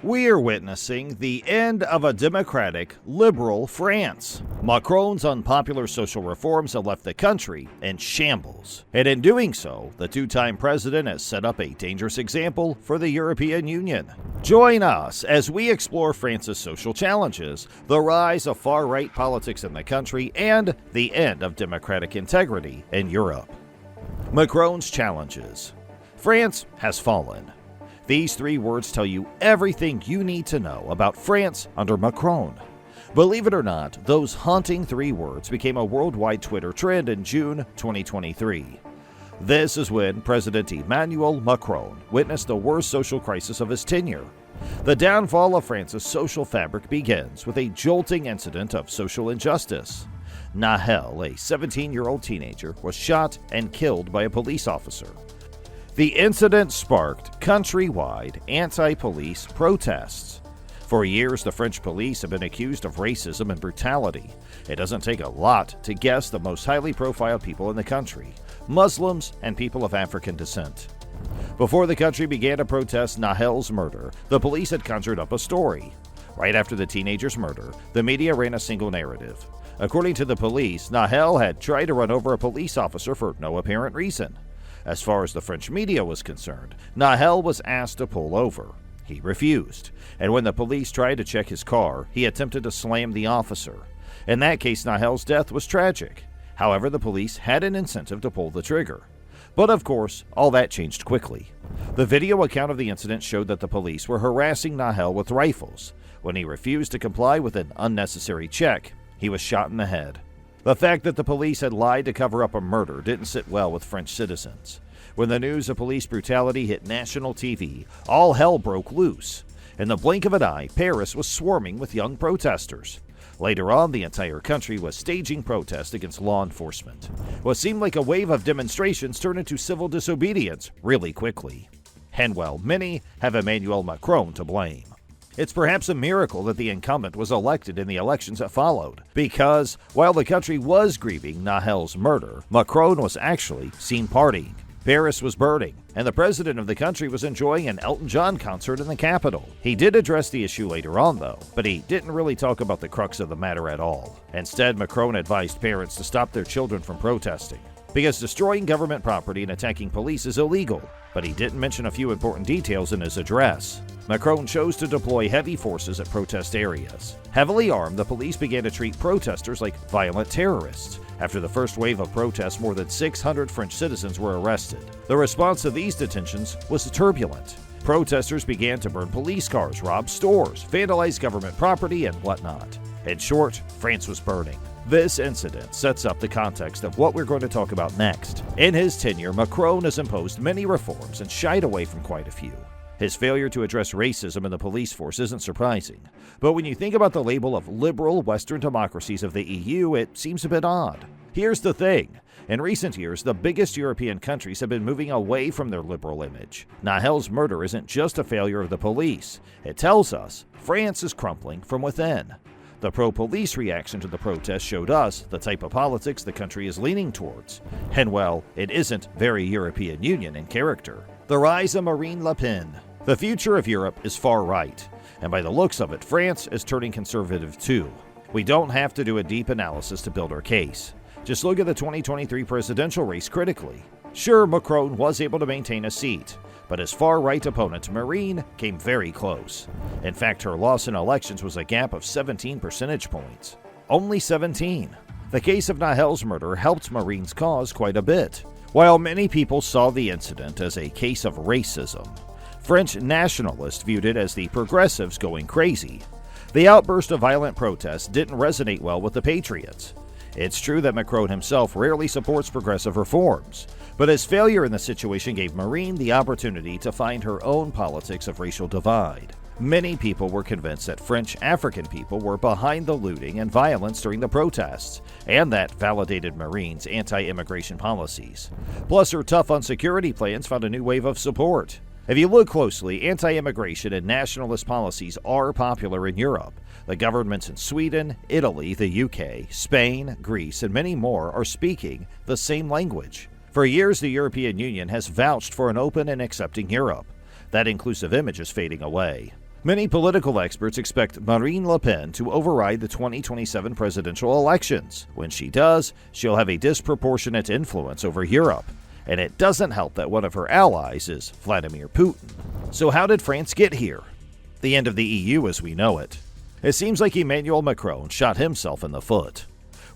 We are witnessing the end of a democratic, liberal France. Macron's unpopular social reforms have left the country in shambles. And in doing so, the two-time president has set up a dangerous example for the European Union. Join us as we explore France's social challenges, the rise of far-right politics in the country, and the end of democratic integrity in Europe. Macron's challenges. France has fallen. These three words tell you everything you need to know about France under Macron. Believe it or not, those haunting three words became a worldwide Twitter trend in June 2023. This is when President Emmanuel Macron witnessed the worst social crisis of his tenure. The downfall of France's social fabric begins with a jolting incident of social injustice. Nahel, a 17-year-old teenager, was shot and killed by a police officer. The incident sparked countrywide anti-police protests. For years, the French police have been accused of racism and brutality. It doesn't take a lot to guess the most highly profiled people in the country: Muslims and people of African descent. Before the country began to protest Nahel's murder, the police had conjured up a story. Right after the teenager's murder, the media ran a single narrative. According to the police, Nahel had tried to run over a police officer for no apparent reason. As far as the French media was concerned, Nahel was asked to pull over. He refused, and when the police tried to check his car, he attempted to slam the officer. In that case, Nahel's death was tragic. However, the police had an incentive to pull the trigger. But of course, all that changed quickly. The video account of the incident showed that the police were harassing Nahel with rifles. When he refused to comply with an unnecessary check, he was shot in the head. The fact that the police had lied to cover up a murder didn't sit well with French citizens. When the news of police brutality hit national TV, all hell broke loose. In the blink of an eye, Paris was swarming with young protesters. Later on, the entire country was staging protests against law enforcement. What seemed like a wave of demonstrations turned into civil disobedience really quickly. And well, many have Emmanuel Macron to blame. It's perhaps a miracle that the incumbent was elected in the elections that followed, because while the country was grieving Nahel's murder, Macron was actually seen partying. Paris was burning, and the president of the country was enjoying an Elton John concert in the capital. He did address the issue later on, though, but he didn't really talk about the crux of the matter at all. Instead, Macron advised parents to stop their children from protesting, because destroying government property and attacking police is illegal. But he didn't mention a few important details in his address. Macron chose to deploy heavy forces at protest areas. Heavily armed, the police began to treat protesters like violent terrorists. After the first wave of protests, more than 600 French citizens were arrested. The response to these detentions was turbulent. Protesters began to burn police cars, rob stores, vandalize government property, and whatnot. In short, France was burning. This incident sets up the context of what we're going to talk about next. In his tenure, Macron has imposed many reforms and shied away from quite a few. His failure to address racism in the police force isn't surprising. But when you think about the label of liberal Western democracies of the EU, it seems a bit odd. Here's the thing. In recent years, the biggest European countries have been moving away from their liberal image. Nahel's murder isn't just a failure of the police. It tells us France is crumbling from within. The pro-police reaction to the protest showed us the type of politics the country is leaning towards. And well, it isn't very European Union in character. The rise of Marine Le Pen. The future of Europe is far right, and by the looks of it, France is turning conservative too. We don't have to do a deep analysis to build our case. Just look at the 2023 presidential race critically. Sure, Macron was able to maintain a seat, but his far-right opponent, Marine, came very close. In fact, her loss in elections was a gap of 17 percentage points. Only 17. The case of Nahel's murder helped Marine's cause quite a bit. While many people saw the incident as a case of racism, French nationalists viewed it as the progressives going crazy. The outburst of violent protests didn't resonate well with the patriots. It's true that Macron himself rarely supports progressive reforms, but his failure in the situation gave Marine the opportunity to find her own politics of racial divide. Many people were convinced that French African people were behind the looting and violence during the protests, and that validated Marine's anti-immigration policies. Plus, her tough on security plans found a new wave of support. If you look closely, anti-immigration and nationalist policies are popular in Europe. The governments in Sweden, Italy, the UK, Spain, Greece, and many more are speaking the same language. For years, the European Union has vouched for an open and accepting Europe. That inclusive image is fading away. Many political experts expect Marine Le Pen to override the 2027 presidential elections. When she does, she'll have a disproportionate influence over Europe. And it doesn't help that one of her allies is Vladimir Putin. So how did France get here? The end of the EU as we know it. It seems like Emmanuel Macron shot himself in the foot.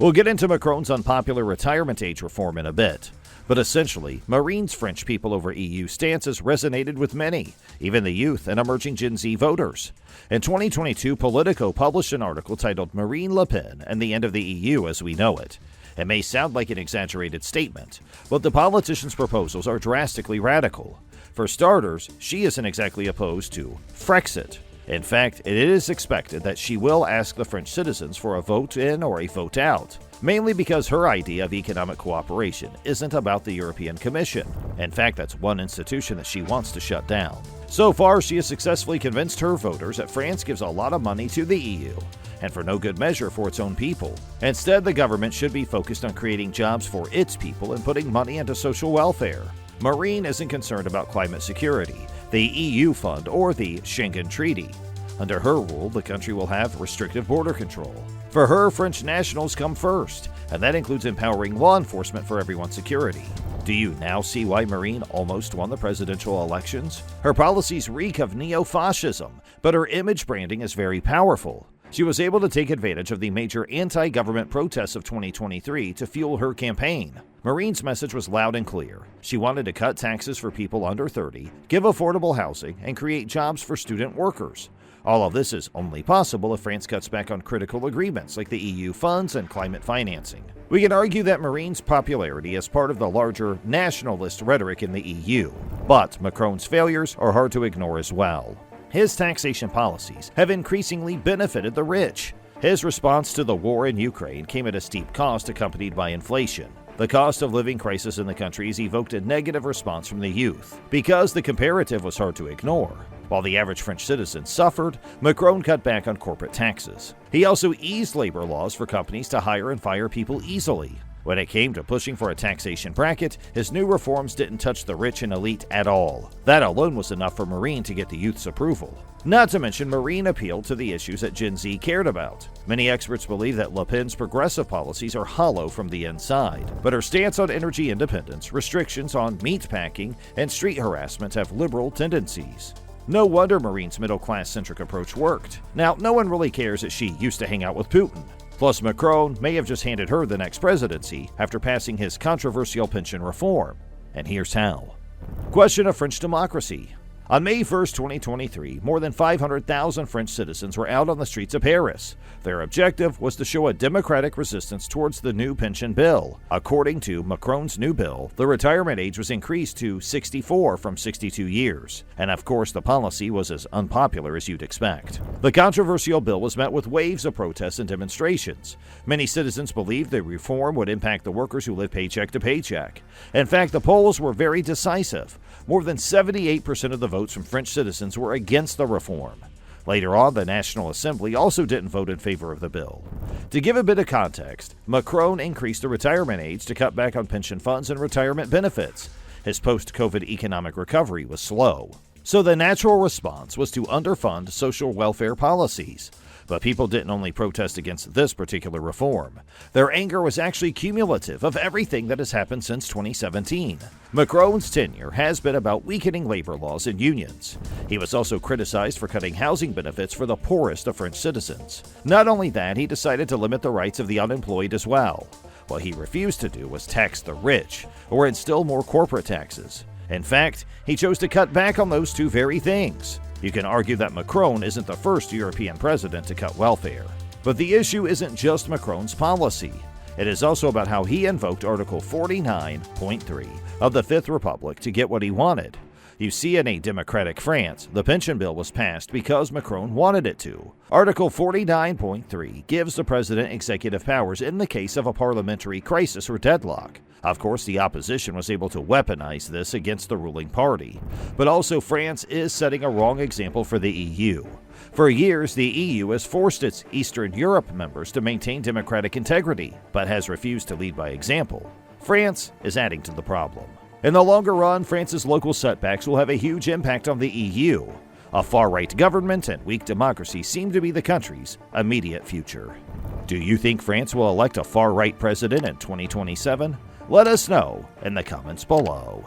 We'll get into Macron's unpopular retirement age reform in a bit. But essentially, Marine's French people over EU stances resonated with many, even the youth and emerging Gen Z voters. In 2022, Politico published an article titled Marine Le Pen and the End of the EU as We Know It. It may sound like an exaggerated statement, but the politician's proposals are drastically radical. For starters, she isn't exactly opposed to Frexit. In fact, it is expected that she will ask the French citizens for a vote in or a vote out, mainly because her idea of economic cooperation isn't about the European Commission. In fact, that's one institution that she wants to shut down. So far, she has successfully convinced her voters that France gives a lot of money to the EU, and for no good measure for its own people. Instead, the government should be focused on creating jobs for its people and putting money into social welfare. Marine isn't concerned about climate security, the EU fund, or the Schengen Treaty. Under her rule, the country will have restrictive border control. For her, French nationals come first, and that includes empowering law enforcement for everyone's security. Do you now see why Marine almost won the presidential elections? Her policies reek of neo-fascism, but her image branding is very powerful. She was able to take advantage of the major anti-government protests of 2023 to fuel her campaign. Marine's message was loud and clear. She wanted to cut taxes for people under 30, give affordable housing, and create jobs for student workers. All of this is only possible if France cuts back on critical agreements like the EU funds and climate financing. We can argue that Marine's popularity is part of the larger nationalist rhetoric in the EU, but Macron's failures are hard to ignore as well. His taxation policies have increasingly benefited the rich. His response to the war in Ukraine came at a steep cost accompanied by inflation. The cost of living crisis in the country has evoked a negative response from the youth, because the comparative was hard to ignore. While the average French citizen suffered, Macron cut back on corporate taxes. He also eased labor laws for companies to hire and fire people easily. When it came to pushing for a taxation bracket, his new reforms didn't touch the rich and elite at all. That alone was enough for Marine to get the youth's approval. Not to mention, Marine appealed to the issues that Gen Z cared about. Many experts believe that Le Pen's progressive policies are hollow from the inside, but her stance on energy independence, restrictions on meat packing, and street harassment have liberal tendencies. No wonder Marine's middle-class-centric approach worked. Now, no one really cares that she used to hang out with Putin. Plus, Macron may have just handed her the next presidency after passing his controversial pension reform. And here's how. Question of French democracy. On May 1, 2023, more than 500,000 French citizens were out on the streets of Paris. Their objective was to show a democratic resistance towards the new pension bill. According to Macron's new bill, the retirement age was increased to 64 from 62 years. And of course, the policy was as unpopular as you'd expect. The controversial bill was met with waves of protests and demonstrations. Many citizens believed the reform would impact the workers who live paycheck to paycheck. In fact, the polls were very decisive. More than 78% of the votes from French citizens were against the reform. Later on, the National Assembly also didn't vote in favor of the bill. To give a bit of context, Macron increased the retirement age to cut back on pension funds and retirement benefits. His post-COVID economic recovery was slow. So the natural response was to underfund social welfare policies. But people didn't only protest against this particular reform. Their anger was actually cumulative of everything that has happened since 2017. Macron's tenure has been about weakening labor laws and unions. He was also criticized for cutting housing benefits for the poorest of French citizens. Not only that, he decided to limit the rights of the unemployed as well. What he refused to do was tax the rich, or instill more corporate taxes. In fact, he chose to cut back on those two very things. You can argue that Macron isn't the first European president to cut welfare. But the issue isn't just Macron's policy. It is also about how he invoked Article 49.3 of the Fifth Republic to get what he wanted. You see, in a democratic France, the pension bill was passed because Macron wanted it to. Article 49.3 gives the president executive powers in the case of a parliamentary crisis or deadlock. Of course, the opposition was able to weaponize this against the ruling party. But also, France is setting a wrong example for the EU. For years, the EU has forced its Eastern Europe members to maintain democratic integrity, but has refused to lead by example. France is adding to the problem. In the longer run, France's local setbacks will have a huge impact on the EU. A far-right government and weak democracy seem to be the country's immediate future. Do you think France will elect a far-right president in 2027? Let us know in the comments below.